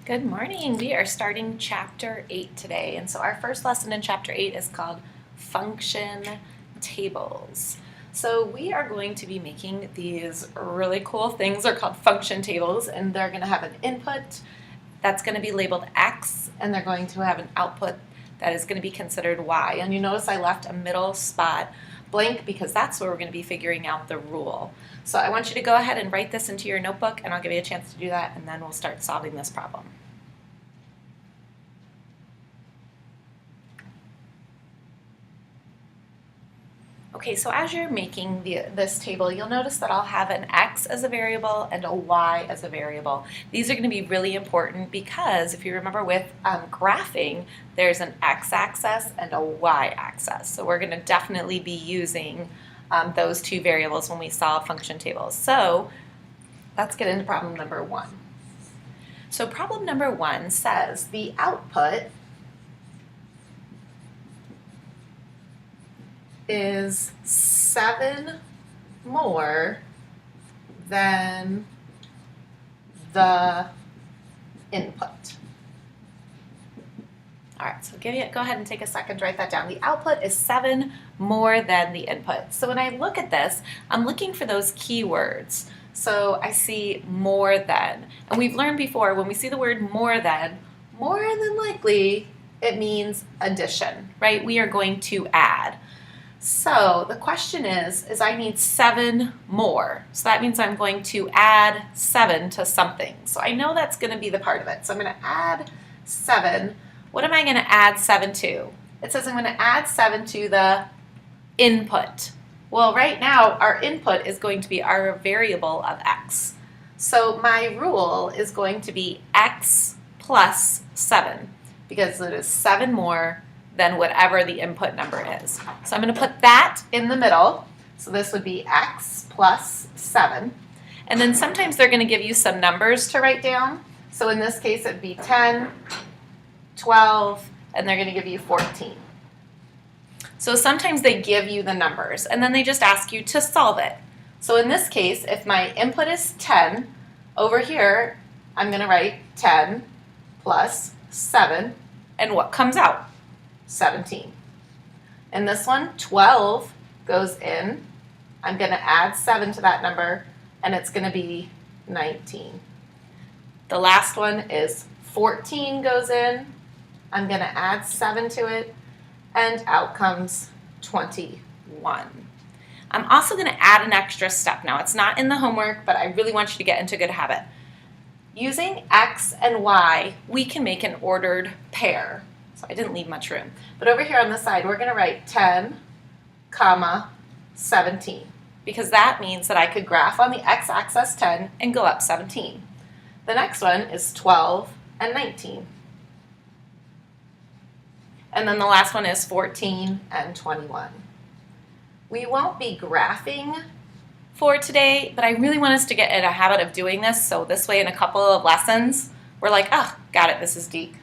Good morning. We are starting chapter 8 today. And so our first lesson in chapter 8 is called function tables. So we are going to be making these really cool things. They're called function tables, and they're going to have an input that's going to be labeled X, and they're going to have an output that is going to be considered Y. And you notice I left a middle spot blank because that's where we're going to be figuring out the rule. So I want you to go ahead and write this into your notebook, and I'll give you a chance to do that, and then we'll start solving this problem. Okay, so as you're making this table, you'll notice that I'll have an X as a variable and a Y as a variable. These are going to be really important because if you remember with graphing, there's an X-axis and a Y-axis. So we're going to definitely be using those two variables when we solve function tables. So let's get into problem number 1. So problem number 1 says the output is 7 more than the input. All right, so go ahead and take a second to write that down. The output is 7 more than the input. So when I look at this, I'm looking for those keywords. So I see more than, and we've learned before when we see the word more than likely it means addition, right? We are going to add. So the question is I need 7 more. So that means I'm going to add 7 to something. So I know that's going to be the part of it. So I'm going to add 7. What am I going to add 7 to? It says I'm going to add 7 to the input. Well, right now our input is going to be our variable of X. So my rule is going to be X plus 7 because it is 7 more than whatever the input number is. So I'm going to put that in the middle. So this would be X plus 7. And then sometimes they're going to give you some numbers to write down. So in this case, it'd be 10, 12, and they're going to give you 14. So sometimes they give you the numbers, and then they just ask you to solve it. So in this case, if my input is 10, over here, I'm going to write 10 plus 7, and what comes out? 17. In this one, 12 goes in. I'm going to add 7 to that number, and it's going to be 19. The last one is 14 goes in. I'm going to add 7 to it, and out comes 21. I'm also going to add an extra step now. It's not in the homework, but I really want you to get into a good habit. Using X and Y, we can make an ordered pair. So I didn't leave much room. But over here on the side, we're going to write 10, comma, 17. Because that means that I could graph on the x-axis 10 and go up 17. The next one is 12 and 19. And then the last one is 14 and 21. We won't be graphing for today, but I really want us to get in a habit of doing this. So this way in a couple of lessons, we're like, oh, got it, this is deep.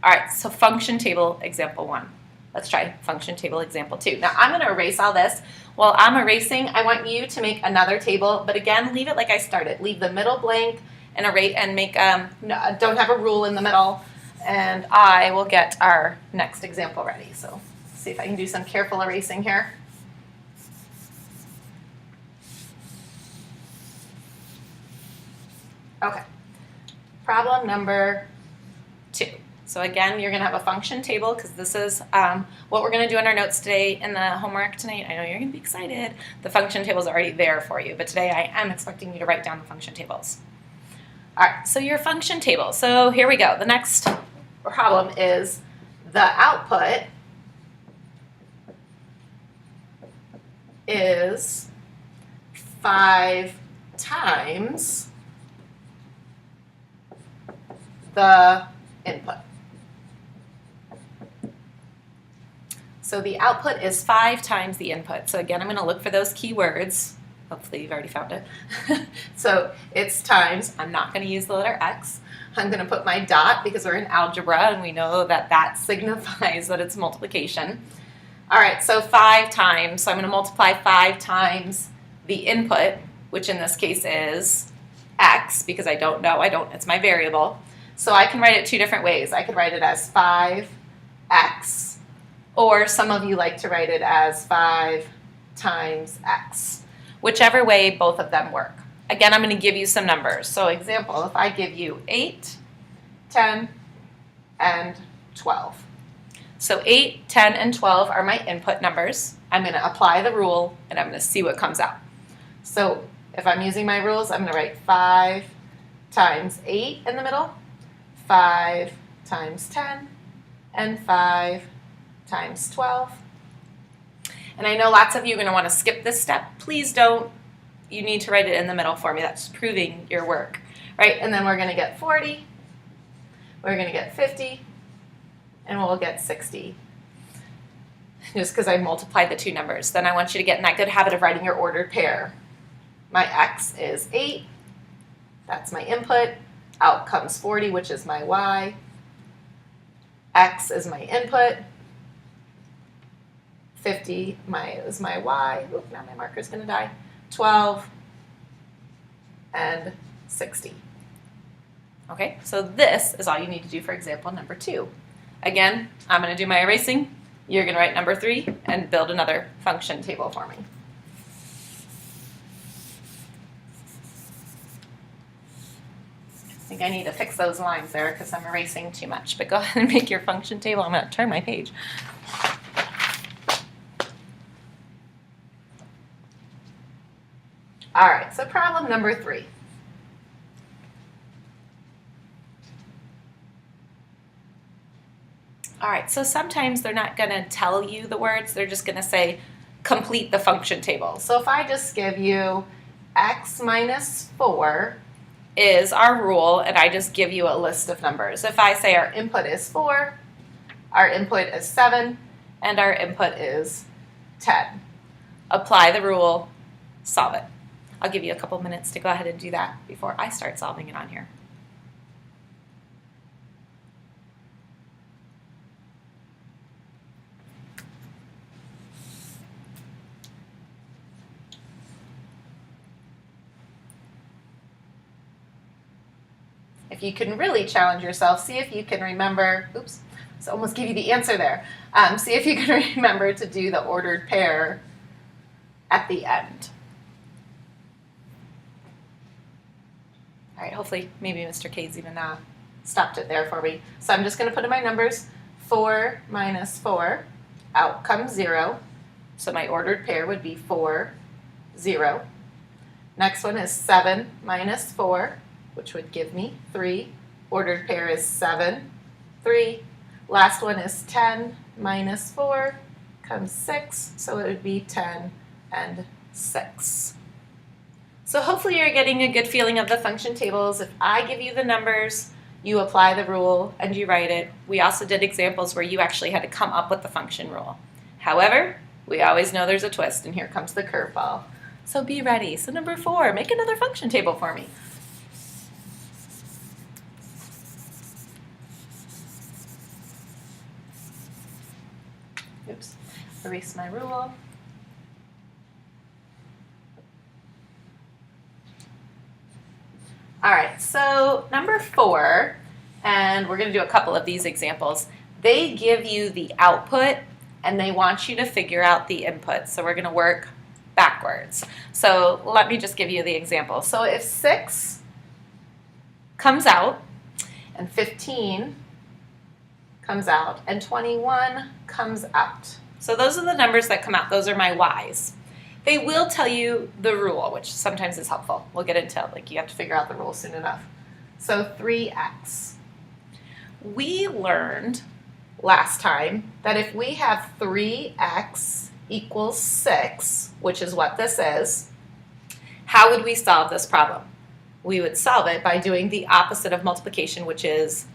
All right, so function table example 1. Let's try function table example 2. Now I'm going to erase all this. While I'm erasing, I want you to make another table, but again, leave it like I started. Leave the middle blank and erase and make don't have a rule in the middle, and I will get our next example ready. So see if I can do some careful erasing here. Okay. Problem number 2. So again, you're going to have a function table because this is what we're going to do in our notes today in the homework tonight. I know you're going to be excited. The function table is already there for you, but today I am expecting you to write down the function tables. All right, so your function table. So here we go. The next problem is the output is 5 times the input. So the output is 5 times the input. So again, I'm going to look for those keywords. Hopefully you've already found it. So it's times. I'm not going to use the letter X. I'm going to put my dot because we're in algebra and we know that that signifies that it's multiplication. All right, so 5 times. So I'm going to multiply 5 times the input, which in this case is X, because I don't know, it's my variable. So I can write it two different ways. I could write it as 5x, or some of you like to write it as 5 times x. Whichever way, both of them work. Again, I'm going to give you some numbers. So example, if I give you 8, 10, and 12. So 8, 10, and 12 are my input numbers. I'm going to apply the rule, and I'm going to see what comes out. So if I'm using my rules, I'm going to write 5 times 8 in the middle, 5 times 10, and 5 times 12. And I know lots of you are going to want to skip this step. Please don't. You need to write it in the middle for me. That's proving your work, right? And then we're going to get 40, we're going to get 50, and we'll get 60. Just because I multiplied the two numbers. Then I want you to get in that good habit of writing your ordered pair. My x is 8. That's my input. Out comes 40, which is my y. X is my input. 50 is my y. Oop, now my marker's going to die. 12 and 60. Okay, so this is all you need to do for example number 2. Again, I'm going to do my erasing. You're going to write number 3 and build another function table for me. I think I need to fix those lines there because I'm erasing too much. But go ahead and make your function table. I'm going to turn my page. All right, so problem number 3. All right, so sometimes they're not going to tell you the words. They're just going to say, complete the function table. So if I just give you x minus 4 is our rule, and I just give you a list of numbers. If I say our input is 4, our input is 7, and our input is 10. Apply the rule, solve it. I'll give you a couple minutes to go ahead and do that before I start solving it on here. If you can really challenge yourself, see if you can remember, oops, so almost give you the answer there. See if you can remember to do the ordered pair at the end. All right, hopefully, maybe Mr. K's even stopped it there for me. So I'm just going to put in my numbers. 4 minus 4, out comes 0. So my ordered pair would be 4, 0. Next one is 7 minus 4, which would give me 3. Ordered pair is 7, 3. Last one is 10 minus 4, comes 6. So it would be 10 and 6. So hopefully you're getting a good feeling of the function tables. If I give you the numbers, you apply the rule and you write it. We also did examples where you actually had to come up with the function rule. However, we always know there's a twist, and here comes the curveball. So be ready. So number 4, make another function table for me. Oops, erase my rule. All right, so number 4, and we're going to do a couple of these examples. They give you the output, and they want you to figure out the input. So we're going to work backwards. So let me just give you the example. So if 6 comes out, and 15 comes out, and 21 comes out. So those are the numbers that come out. Those are my y's. They will tell you the rule, which sometimes is helpful. We'll get into it, like you have to figure out the rule soon enough. So 3x. We learned last time that if we have 3x equals 6, which is what this is, how would we solve this problem? We would solve it by doing the opposite of multiplication, which is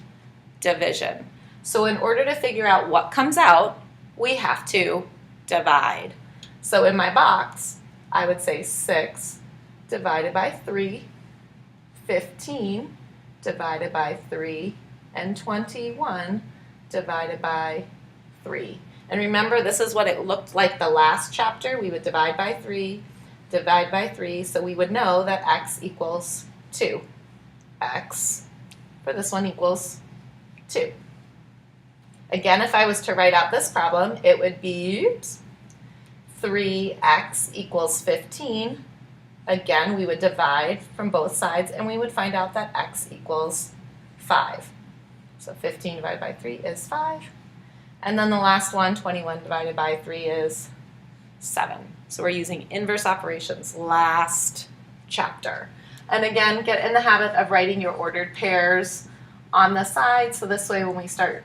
division. So in order to figure out what comes out, we have to divide. So in my box, I would say 6 divided by 3, 15 divided by 3, and 21 divided by 3. And remember, this is what it looked like the last chapter. We would divide by 3, so we would know that x equals 2. X for this one equals 2. Again, if I was to write out this problem, it would be 3x equals 15. Again, we would divide from both sides, and we would find out that x equals 5. So 15 divided by 3 is 5. And then the last one, 21 divided by 3 is 7. So we're using inverse operations last chapter. And again, get in the habit of writing your ordered pairs on the side, so this way when we start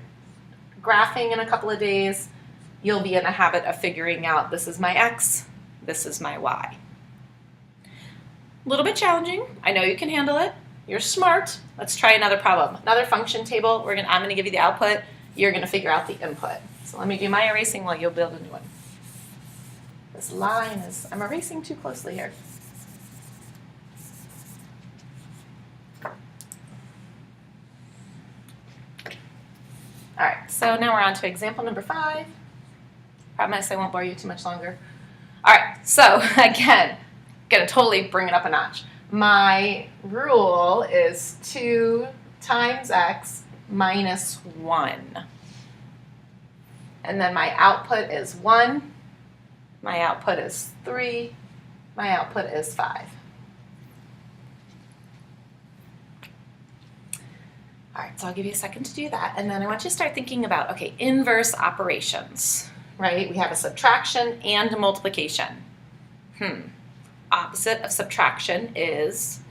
graphing in a couple of days, you'll be in a habit of figuring out this is my x, this is my y. A little bit challenging. I know you can handle it. You're smart. Let's try another problem. Another function table. I'm going to give you the output. You're going to figure out the input. So let me do my erasing while you'll build a new one. This line is, I'm erasing too closely here. All right, so now we're on to example number 5. Promise I won't bore you too much longer. All right, so again, gonna totally bring it up a notch. My rule is 2 times x minus 1. And then my output is 1. My output is 3. My output is 5. All right, so I'll give you a second to do that. And then I want you to start thinking about, okay, inverse operations, right? We have a subtraction and a multiplication. Opposite of subtraction is,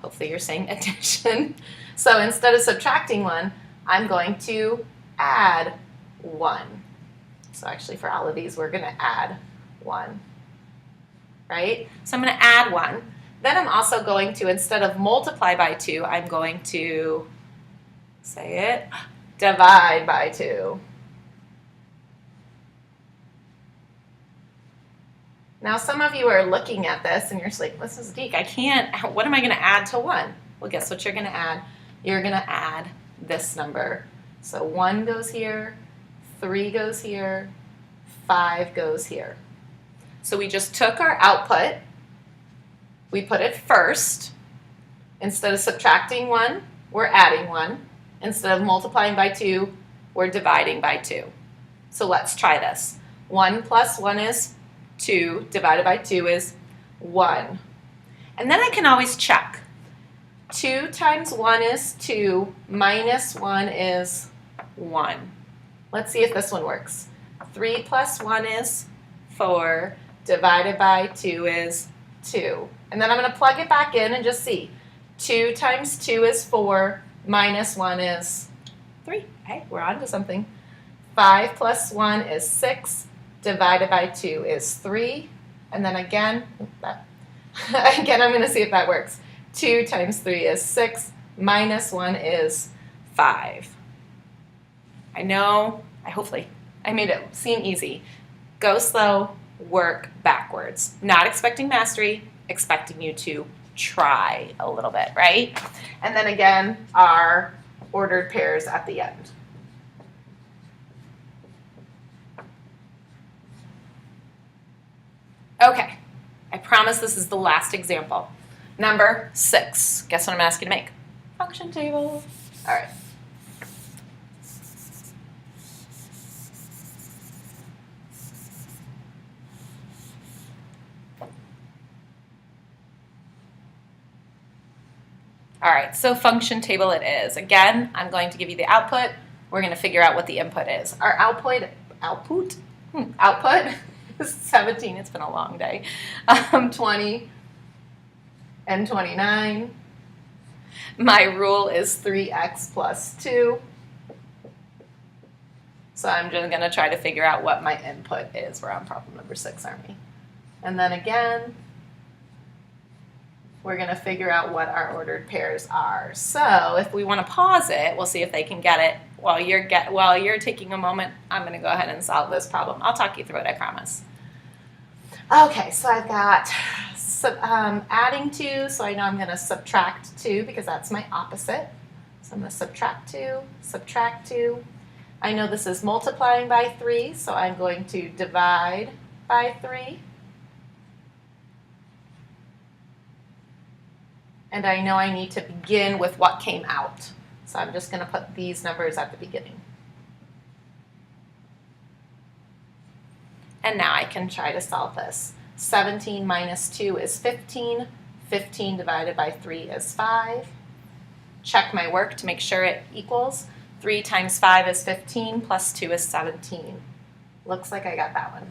hopefully you're saying addition. So instead of subtracting 1, I'm going to add 1. So actually for all of these, we're going to add 1, right? So I'm going to add 1. Then I'm also going to, instead of multiply by 2, I'm going to, say it, divide by 2. Now some of you are looking at this and you're just like, this is Deke, I can't, what am I going to add to 1? Well, guess what you're going to add? You're going to add this number. So 1 goes here, 3 goes here, 5 goes here. So we just took our output, we put it first. Instead of subtracting 1, we're adding 1. Instead of multiplying by 2, we're dividing by 2. So let's try this. 1 plus 1 is 2, divided by 2 is 1. And then I can always check. 2 times 1 is 2, minus 1 is 1. Let's see if this one works. 3 plus 1 is 4, divided by 2 is 2. And then I'm going to plug it back in and just see. 2 times 2 is 4, minus 1 is 3. Hey, we're on to something. 5 plus 1 is 6, divided by 2 is 3. And then again, again I'm going to see if that works. 2 times 3 is 6, minus 1 is 5. I know, hopefully, I made it seem easy. Go slow, work backwards. Not expecting mastery, expecting you to try a little bit, right? And then again, our ordered pairs at the end. Okay, I promise this is the last example. Number 6. Guess what I'm asking to make? Function table. All right. All right, so function table it is. Again, I'm going to give you the output. We're going to figure out what the input is. Our output is 17. It's been a long day. 20 and 29. My rule is 3x plus 2. So I'm just going to try to figure out what my input is. We're on problem number 6, aren't we? And then again, we're going to figure out what our ordered pairs are. So if we want to pause it, we'll see if they can get it. While you're taking a moment, I'm going to go ahead and solve this problem. I'll talk you through it, I promise. Okay, so I've got adding 2, so I know I'm going to subtract 2 because that's my opposite. So I'm going to subtract 2, subtract 2. I know this is multiplying by 3, so I'm going to divide by 3. And I know I need to begin with what came out. So I'm just going to put these numbers at the beginning. And now I can try to solve this. 17 minus 2 is 15. 15 divided by 3 is 5. Check my work to make sure it equals. 3 times 5 is 15 plus 2 is 17. Looks like I got that one.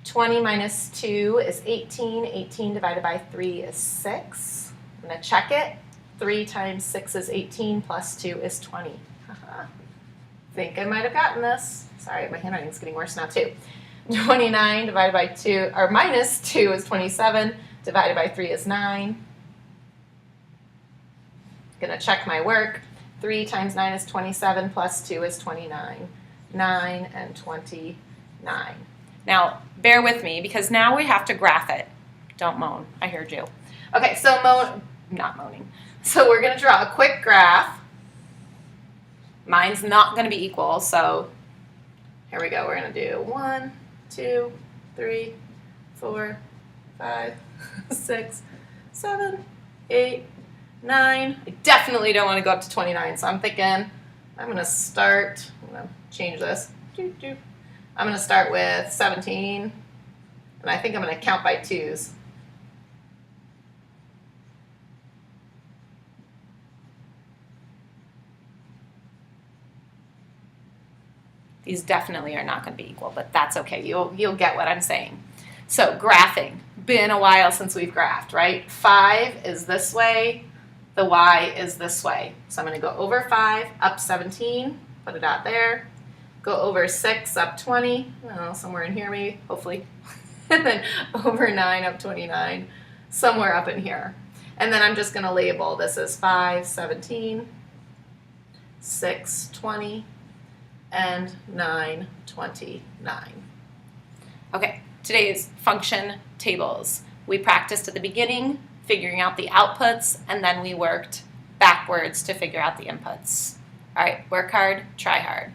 20 minus 2 is 18. 18 divided by 3 is 6. I'm going to check it. 3 times 6 is 18 plus 2 is 20. Think I might have gotten this. Sorry, my handwriting's getting worse now too. 29 divided by 2, or minus 2 is 27. Divided by 3 is 9. Gonna check my work. 3 times 9 is 27 plus 2 is 29. 9 and 29. Now, bear with me because now we have to graph it. Don't moan, I heard you. Okay, so not moaning. So we're gonna draw a quick graph. Mine's not gonna be equal, so here we go. We're gonna do 1, 2, 3, 4, 5, 6, 7, 8, 9. I definitely don't want to go up to 29, so I'm thinking I'm going to start, I'm going to change this. I'm going to start with 17, and I think I'm going to count by 2s. These definitely are not going to be equal, but that's okay. You'll get what I'm saying. So graphing. Been a while since we've graphed, right? 5 is this way. The y is this way. So I'm going to go over 5, up 17, put it out there. Go over 6, up 20, I don't know, somewhere in here maybe, hopefully. And then over 9, up 29, somewhere up in here. And then I'm just going to label this as 5, 17, 6, 20, and 9, 29. Okay, today's function tables. We practiced at the beginning, figuring out the outputs, and then we worked backwards to figure out the inputs. All right, work hard, try hard.